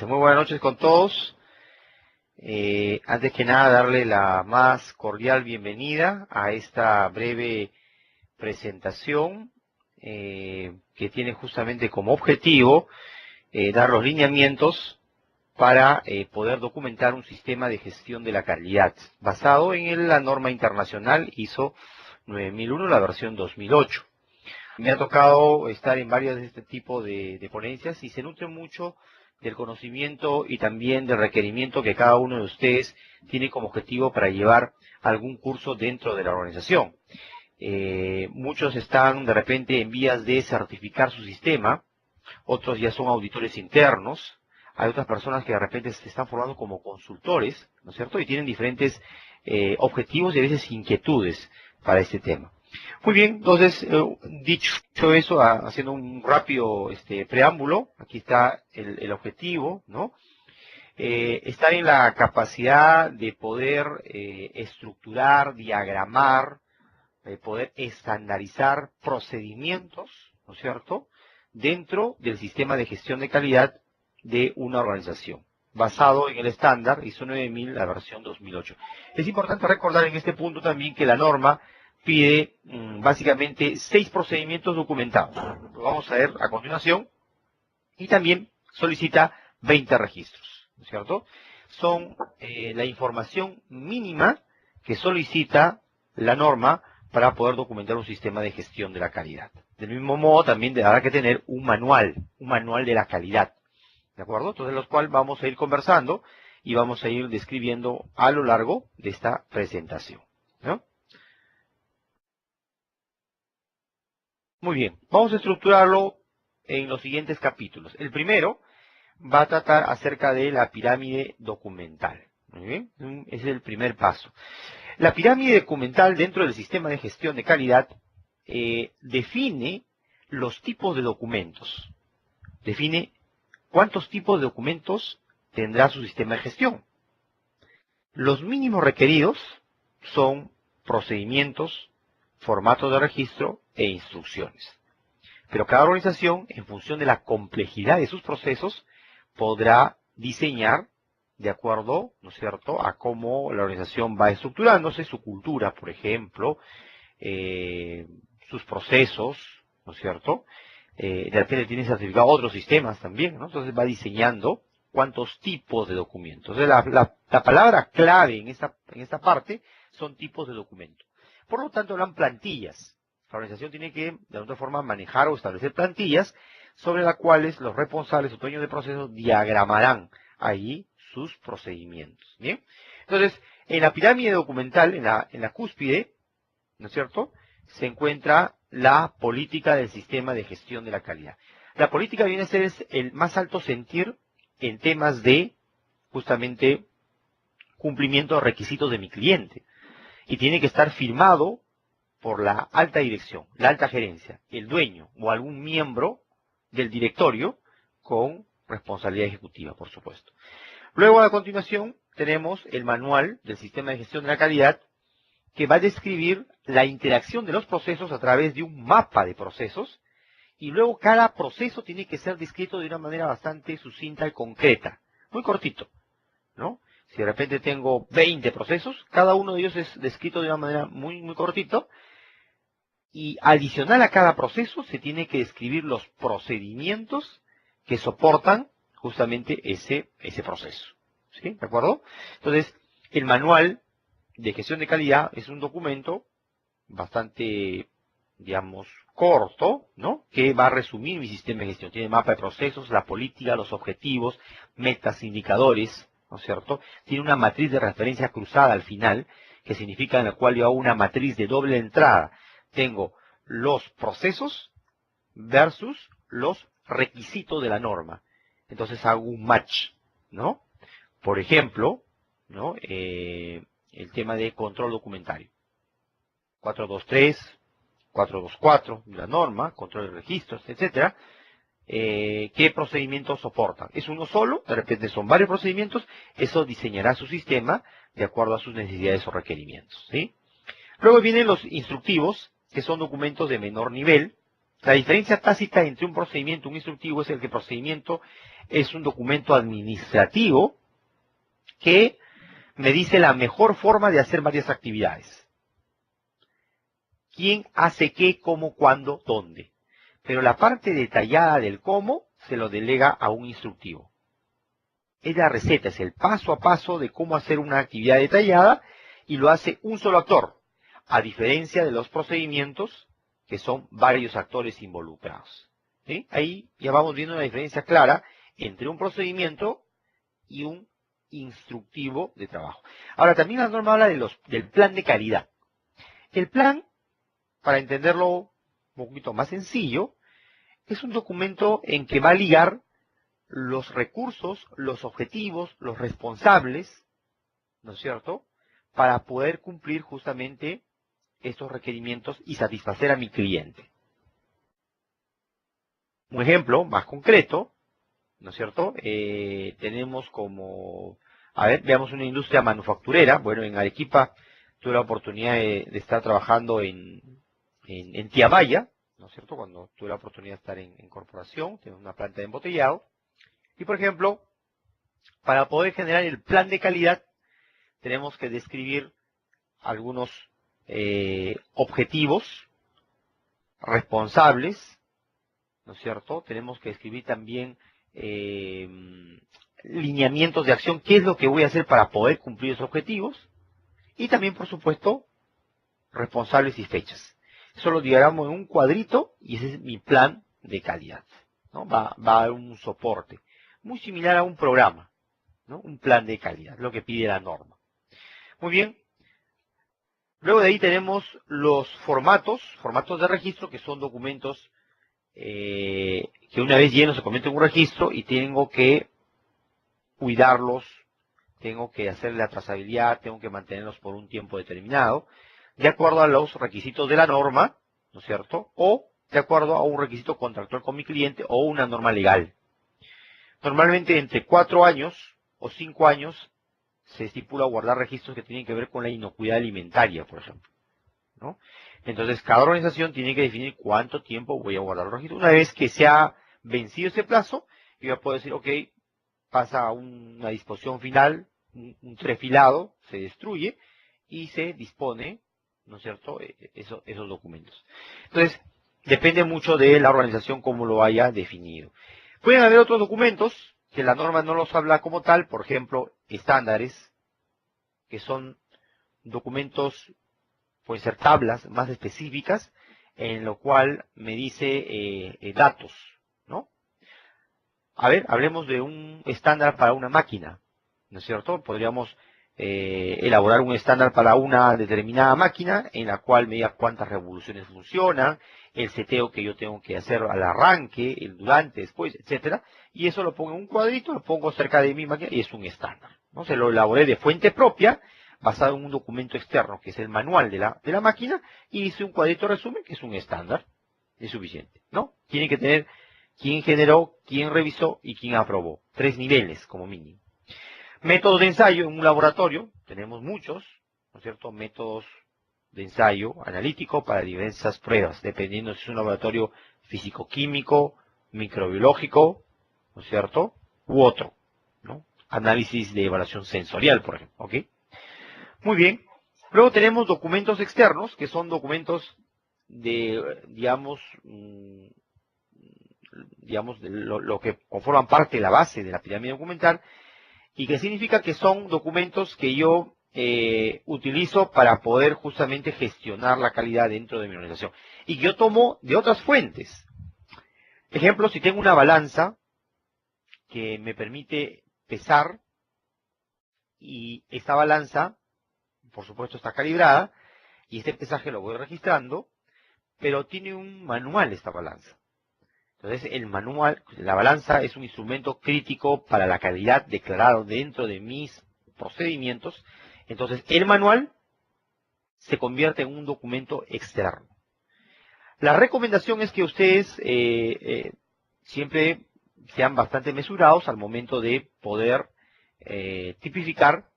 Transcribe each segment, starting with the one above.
Muy buenas noches con todos. Antes que nada, darle la más cordial bienvenida a esta breve presentación que tiene justamente como objetivo dar los lineamientos para poder documentar un sistema de gestión de la calidad basado en la norma internacional ISO 9001, la versión 2008. Me ha tocado estar en varias de este tipo de ponencias y se nutre mucho del conocimiento y también del requerimiento que cada uno de ustedes tiene como objetivo para llevar algún curso dentro de la organización. Muchos están de repente en vías de certificar su sistema, otros ya son auditores internos, hay otras personas que de repente se están formando como consultores, ¿no es cierto? Y tienen diferentes objetivos y a veces inquietudes para este tema. Muy bien, entonces, dicho eso, haciendo un rápido preámbulo, aquí está el objetivo, ¿no? Estar en la capacidad de poder estructurar, diagramar, poder estandarizar procedimientos, ¿no es cierto?, dentro del sistema de gestión de calidad de una organización, basado en el estándar ISO 9000, la versión 2008. Es importante recordar en este punto también que la norma pide básicamente 6 procedimientos documentados. Lo vamos a ver a continuación. Y también solicita 20 registros, ¿no es cierto? Son la información mínima que solicita la norma para poder documentar un sistema de gestión de la calidad. Del mismo modo, también habrá que tener un manual de la calidad, ¿de acuerdo? Entonces, los cuales vamos a ir conversando y vamos a ir describiendo a lo largo de esta presentación, ¿no? Muy bien, vamos a estructurarlo en los siguientes capítulos. El primero va a tratar acerca de la pirámide documental. Muy bien, ese es el primer paso. La pirámide documental dentro del sistema de gestión de calidad define los tipos de documentos. Define cuántos tipos de documentos tendrá su sistema de gestión. Los mínimos requeridos son procedimientos, formatos de registro e instrucciones. Pero cada organización, en función de la complejidad de sus procesos, podrá diseñar de acuerdo, ¿no es cierto?, a cómo la organización va estructurándose, su cultura, por ejemplo, sus procesos, ¿no es cierto? De repente tiene certificado otros sistemas también, ¿no? Entonces va diseñando cuántos tipos de documentos. Entonces, la palabra clave en esta parte son tipos de documento. Por lo tanto, hablan plantillas. La organización tiene que, de alguna forma, manejar o establecer plantillas sobre las cuales los responsables o dueños de procesos diagramarán ahí sus procedimientos. ¿Bien? Entonces, en la pirámide documental, en la cúspide, ¿no es cierto?, se encuentra la política del sistema de gestión de la calidad. La política viene a ser el más alto sentir en temas de, justamente, cumplimiento de requisitos de mi cliente. Y tiene que estar firmado por la alta dirección, la alta gerencia, el dueño o algún miembro del directorio con responsabilidad ejecutiva, por supuesto. Luego, a continuación, tenemos el manual del sistema de gestión de la calidad que va a describir la interacción de los procesos a través de un mapa de procesos y luego cada proceso tiene que ser descrito de una manera bastante sucinta y concreta, muy cortito, ¿no? Si de repente tengo 20 procesos, cada uno de ellos es descrito de una manera muy, muy cortito. Y adicional a cada proceso se tiene que describir los procedimientos que soportan justamente ese proceso. ¿Sí? ¿De acuerdo? Entonces, el manual de gestión de calidad es un documento bastante, digamos, corto, ¿no? Que va a resumir mi sistema de gestión. Tiene mapa de procesos, la política, los objetivos, metas, indicadores, ¿no es cierto? Tiene una matriz de referencia cruzada al final, que significa en la cual yo hago una matriz de doble entrada. Tengo los procesos versus los requisitos de la norma. Entonces hago un match, ¿no? Por ejemplo, ¿no? El tema de control documentario. 423, 424, la norma, control de registros, etcétera. ¿Qué procedimientos soportan? ¿Es uno solo? De repente son varios procedimientos. Eso diseñará su sistema de acuerdo a sus necesidades o requerimientos, ¿sí? Luego vienen los instructivos, que son documentos de menor nivel, La diferencia tácita entre un procedimiento y un instructivo es el que el procedimiento es un documento administrativo que me dice la mejor forma de hacer varias actividades. ¿Quién hace qué, cómo, cuándo, dónde? Pero la parte detallada del cómo se lo delega a un instructivo. Es la receta, es el paso a paso de cómo hacer una actividad detallada y lo hace un solo actor, a diferencia de los procedimientos que son varios actores involucrados. ¿Sí? Ahí ya vamos viendo una diferencia clara entre un procedimiento y un instructivo de trabajo. Ahora, también la norma habla del plan de calidad. El plan, para entenderlo un poquito más sencillo, es un documento en que va a ligar los recursos, los objetivos, los responsables, ¿no es cierto?, para poder cumplir justamente estos requerimientos y satisfacer a mi cliente. Un ejemplo más concreto, ¿no es cierto? Tenemos como, a ver, veamos una industria manufacturera. Bueno, en Arequipa tuve la oportunidad de estar trabajando en Tiamaya, ¿no es cierto? Cuando tuve la oportunidad de estar en corporación, tenemos una planta de embotellado. Y por ejemplo, para poder generar el plan de calidad, tenemos que describir algunos objetivos responsables, ¿no es cierto? Tenemos que escribir también lineamientos de acción, qué es lo que voy a hacer para poder cumplir esos objetivos, y también, por supuesto, responsables y fechas. Eso lo diagramamos en un cuadrito y ese es mi plan de calidad, ¿no? Va a dar un soporte, muy similar a un programa, ¿no? Un plan de calidad, lo que pide la norma. Muy bien. Luego de ahí tenemos los formatos de registro, que son documentos que una vez llenos se convierten en un registro y tengo que cuidarlos, tengo que hacer la trazabilidad, tengo que mantenerlos por un tiempo determinado, de acuerdo a los requisitos de la norma, ¿no es cierto? O de acuerdo a un requisito contractual con mi cliente o una norma legal. Normalmente entre 4 años o 5 años se estipula guardar registros que tienen que ver con la inocuidad alimentaria, por ejemplo, ¿no? Entonces, cada organización tiene que definir cuánto tiempo voy a guardar los registros. Una vez que se ha vencido ese plazo, yo ya puedo decir, ok, pasa a una disposición final, un trefilado, se destruye y se dispone, ¿no es cierto?, esos documentos. Entonces, depende mucho de la organización cómo lo haya definido. Pueden haber otros documentos que la norma no los habla como tal, por ejemplo, estándares, que son documentos, pueden ser tablas más específicas, en lo cual me dice datos, ¿no? A ver, hablemos de un estándar para una máquina, ¿no es cierto? Podríamos elaborar un estándar para una determinada máquina en la cual me diga cuántas revoluciones funcionan, el seteo que yo tengo que hacer al arranque, el durante, después, etcétera, y eso lo pongo en un cuadrito, lo pongo cerca de mi máquina y es un estándar, ¿no? Se lo elaboré de fuente propia, basado en un documento externo que es el manual de la máquina, y hice un cuadrito resumen que es un estándar, es suficiente, ¿no? Tiene que tener quién generó, quién revisó y quién aprobó. 3 niveles como mínimo. Métodos de ensayo en un laboratorio, tenemos muchos, ¿no es cierto? Métodos de ensayo analítico para diversas pruebas, dependiendo si es un laboratorio físico-químico, microbiológico, ¿no es cierto? U otro, ¿no? Análisis de evaluación sensorial, por ejemplo, ¿ok? Muy bien. Luego tenemos documentos externos, que son documentos de, digamos, lo que conforman parte de la base de la pirámide documental, y que significa que son documentos que yo utilizo para poder justamente gestionar la calidad dentro de mi organización, y que yo tomo de otras fuentes. Ejemplo, si tengo una balanza que me permite pesar, y esta balanza, por supuesto, está calibrada, y este pesaje lo voy registrando, pero tiene un manual esta balanza. Entonces, el manual, la balanza es un instrumento crítico para la calidad declarado dentro de mis procedimientos. Entonces, el manual se convierte en un documento externo. La recomendación es que ustedes siempre sean bastante mesurados al momento de poder tipificar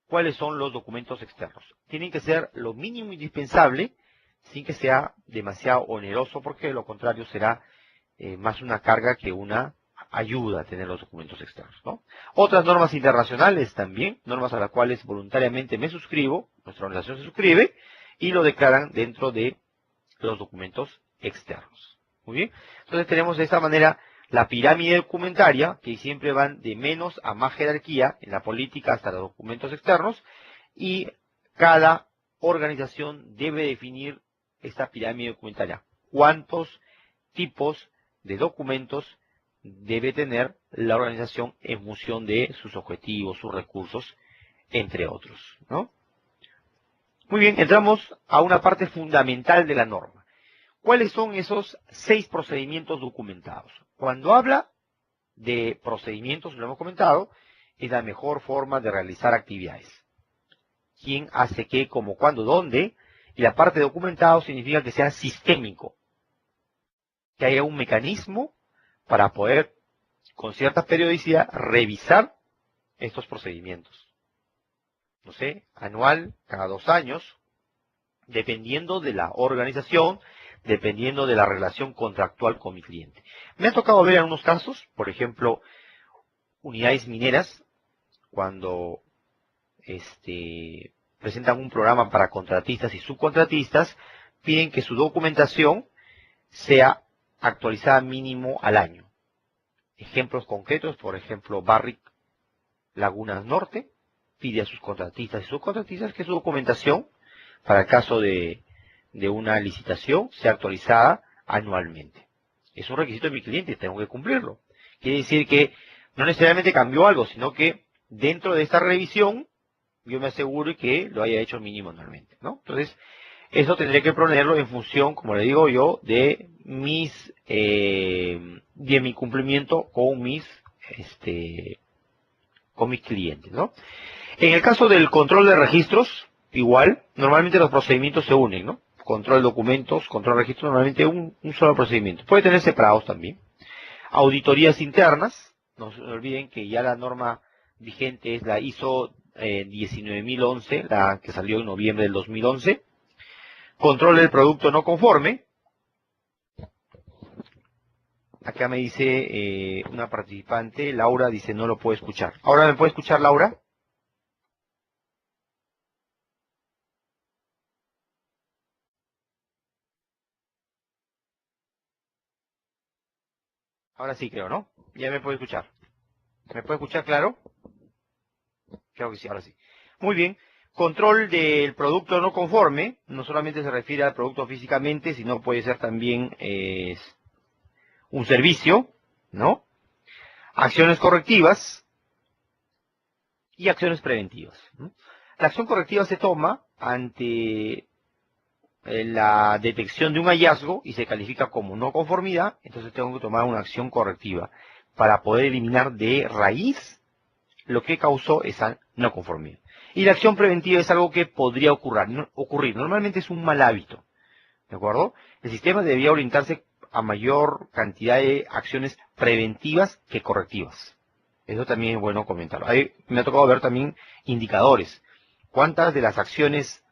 cuáles son los documentos externos. Tienen que ser lo mínimo indispensable sin que sea demasiado oneroso, porque de lo contrario será más una carga que una ayuda a tener los documentos externos, ¿no? Otras normas internacionales también, normas a las cuales voluntariamente me suscribo, nuestra organización se suscribe, y lo declaran dentro de los documentos externos. Muy bien, entonces tenemos de esta manera la pirámide documentaria, que siempre van de menos a más jerarquía en la política hasta los documentos externos, y cada organización debe definir esta pirámide documentaria. ¿Cuántos tipos de documentos debe tener la organización en función de sus objetivos, sus recursos, entre otros, ¿no? Muy bien, entramos a una parte fundamental de la norma. ¿Cuáles son esos 6 procedimientos documentados? Cuando habla de procedimientos, lo hemos comentado, es la mejor forma de realizar actividades. ¿Quién hace qué, cómo, cuándo, dónde? Y la parte documentado significa que sea sistémico, que haya un mecanismo para poder, con cierta periodicidad, revisar estos procedimientos. No sé, anual, cada 2 años, dependiendo de la organización, dependiendo de la relación contractual con mi cliente. Me ha tocado ver en unos casos, por ejemplo, unidades mineras, cuando presentan un programa para contratistas y subcontratistas, piden que su documentación sea actualizada mínimo al año. Ejemplos concretos, por ejemplo, Barrick Lagunas Norte pide a sus contratistas y subcontratistas que su documentación, para el caso de una licitación, sea actualizada anualmente. Es un requisito de mi cliente y tengo que cumplirlo. Quiere decir que no necesariamente cambió algo, sino que dentro de esta revisión yo me aseguro que lo haya hecho mínimo anualmente, ¿no? Entonces, eso tendré que ponerlo en función, como le digo yo, de mi cumplimiento con mis clientes, ¿no? En el caso del control de registros, igual, normalmente los procedimientos se unen, ¿no? Control de documentos, control de registros, normalmente un solo procedimiento. Puede tener separados también. Auditorías internas, no se olviden que ya la norma vigente es la ISO 19011, la que salió en noviembre del 2011. Control del producto no conforme. Acá me dice una participante, Laura, dice no lo puedo escuchar. ¿Ahora me puede escuchar, Laura? Ahora sí creo, ¿no? Ya me puede escuchar. ¿Me puede escuchar claro? Creo que sí, ahora sí. Muy bien. Control del producto no conforme, no solamente se refiere al producto físicamente, sino puede ser también un servicio, ¿no? Acciones correctivas y acciones preventivas, ¿no? La acción correctiva se toma ante la detección de un hallazgo y se califica como no conformidad, entonces tengo que tomar una acción correctiva para poder eliminar de raíz lo que causó esa no conformidad. Y la acción preventiva es algo que podría ocurrir. Normalmente es un mal hábito, ¿de acuerdo? El sistema debería orientarse a mayor cantidad de acciones preventivas que correctivas. Eso también es bueno comentarlo. Ahí me ha tocado ver también indicadores. ¿Cuántas de las acciones,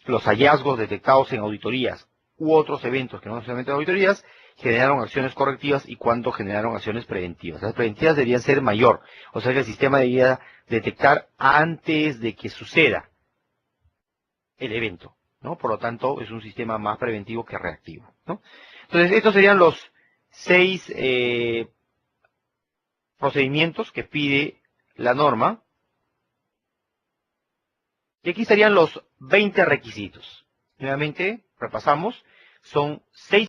los hallazgos detectados en auditorías u otros eventos que no solamente auditorías, generaron acciones correctivas y cuánto generaron acciones preventivas? Las preventivas deberían ser mayor, o sea que el sistema debería detectar antes de que suceda el evento, ¿no? Por lo tanto, es un sistema más preventivo que reactivo, ¿no? Entonces, estos serían los 6 procedimientos que pide la norma. Y aquí estarían los 20 requisitos. Nuevamente, repasamos, son 6